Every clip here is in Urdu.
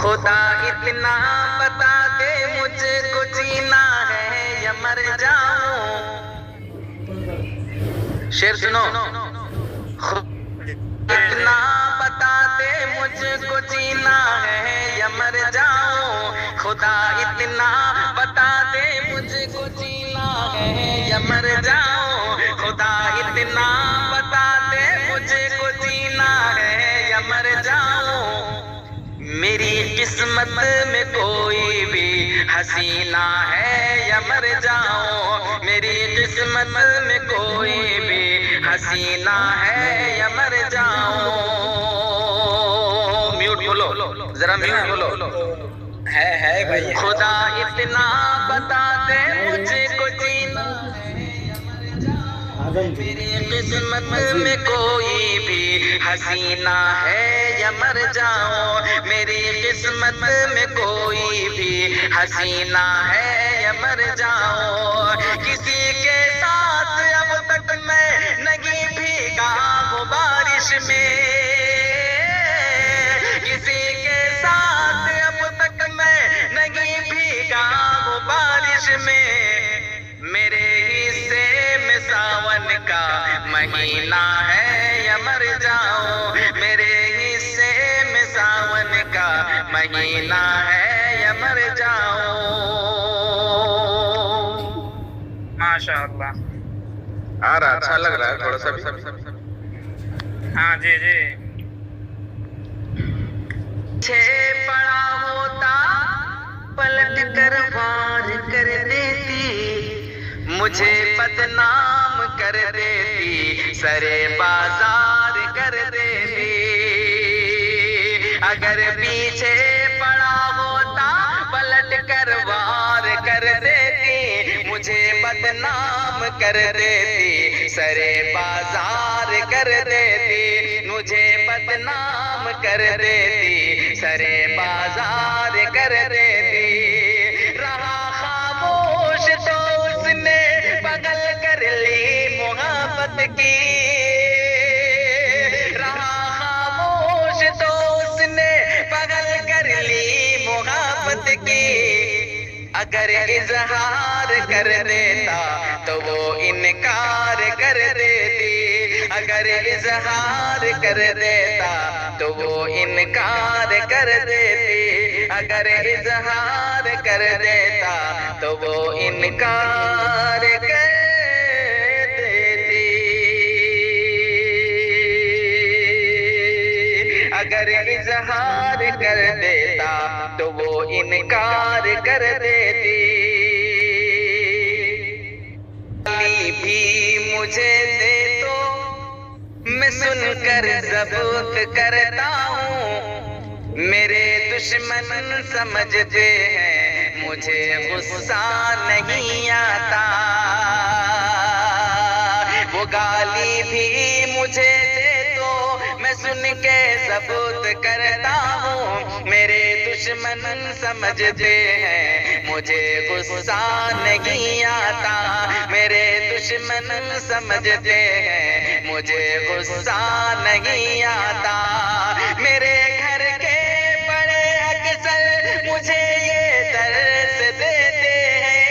خدا اتنا بتا دے مجھ کو جینا ہے یا مر جاؤں. شعر سنو. اتنا بتا دے مجھ کو جینا ہے یا مر جاؤں. خدا اتنا بتا دے مجھ کو جینا ہے یا مر جاؤں. خدا اتنا بتا دے مجھ کو جینا ہے یا مر جاؤں. میری قسمت میں کوئی بھی حسینہ ہے یا مر جاؤں. میری قسمت میں کوئی بھی حسینہ ہے یا مر جاؤں. میوٹ بولو ذرا، میوٹ بولو. ہے بھائی. خدا اتنا بتا دے مجھ کو جینا میری قسمت میں کوئی بھی حسینہ ہے یا مر جاؤں. میری قسمت میں کوئی بھی حسینہ ہے یا مر جاؤں. کسی کے ساتھ اب تک میں نہیں بھیگا ہوں بارش میں. کسی کے ساتھ اب تک میں نہیں بھیگا ہوں بارش میں. میرے حصے میں ساون کا مہینہ ہے یا مر جاؤں. میرے حصے میں ساون کا مہینہ ہے یا مر جاؤں. ماشاء اللہ. آ رہا اچھا لگ رہا ہے تھوڑا سا بھی. ہاں جی جی. چھے پڑا ہوتا پلٹ کر وار کر دیتی. مجھے بدنام کر دیتی، سرے بازار کر دیتی. اگر پیچھے پڑا ہوتا پلٹ کر وار کر دیتی. مجھے بدنام کر دیتی، سرے بازار کر دیتی. مجھے بدنام کر دیتی، سرے بازار کر دیتی. رہا خاموش تو اس نے بغل کر لی محبت کی. رہا خاموش تو اس نے بغل کر لی محبت کی. اگر اظہار کر دیتا تو وہ انکار کر دیتی. اگر اظہار کر دیتا تو وہ انکار کر دیتی. اگر اظہار کر دیتا تو وہ انکار کر دیتی. اگر اظہار کر دیتا تو وہ انکار کر دیتی. بھی مجھے دے تو میں سن کر ضبط کرتا ہوں. میرے دشمن سمجھتے ہیں مجھے غصہ نہیں آتا. وہ گالی بھی مجھے دے تو میں سن کے ضبط کرتا ہوں. میرے دشمن سمجھتے ہیں مجھے غصہ نہیں آتا. میرے دشمن سمجھتے ہیں مجھے غصہ نہیں آتا. میرے گھر کے بڑے اکثر مجھے یہ درس دیتے ہیں.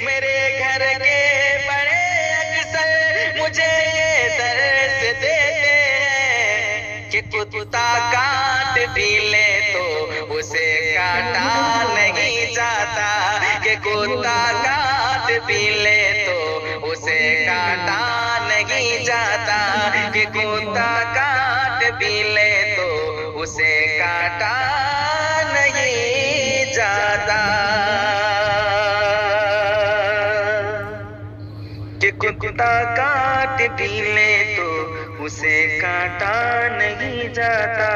میرے گھر کے بڑے اکثر مجھے یہ درس دیتے ہیں کہ کتا کاٹ بھی لے تو اسے کاٹا نہیں جاتا. کہ کتا کاٹ بھی لے تو اسے کاٹا نہیں جاتا. کہ کتا کاٹ بھی لے تو اسے کاٹا نہیں جاتا. کہ کتا کاٹ بھی لے تو اسے کاٹا نہیں جاتا.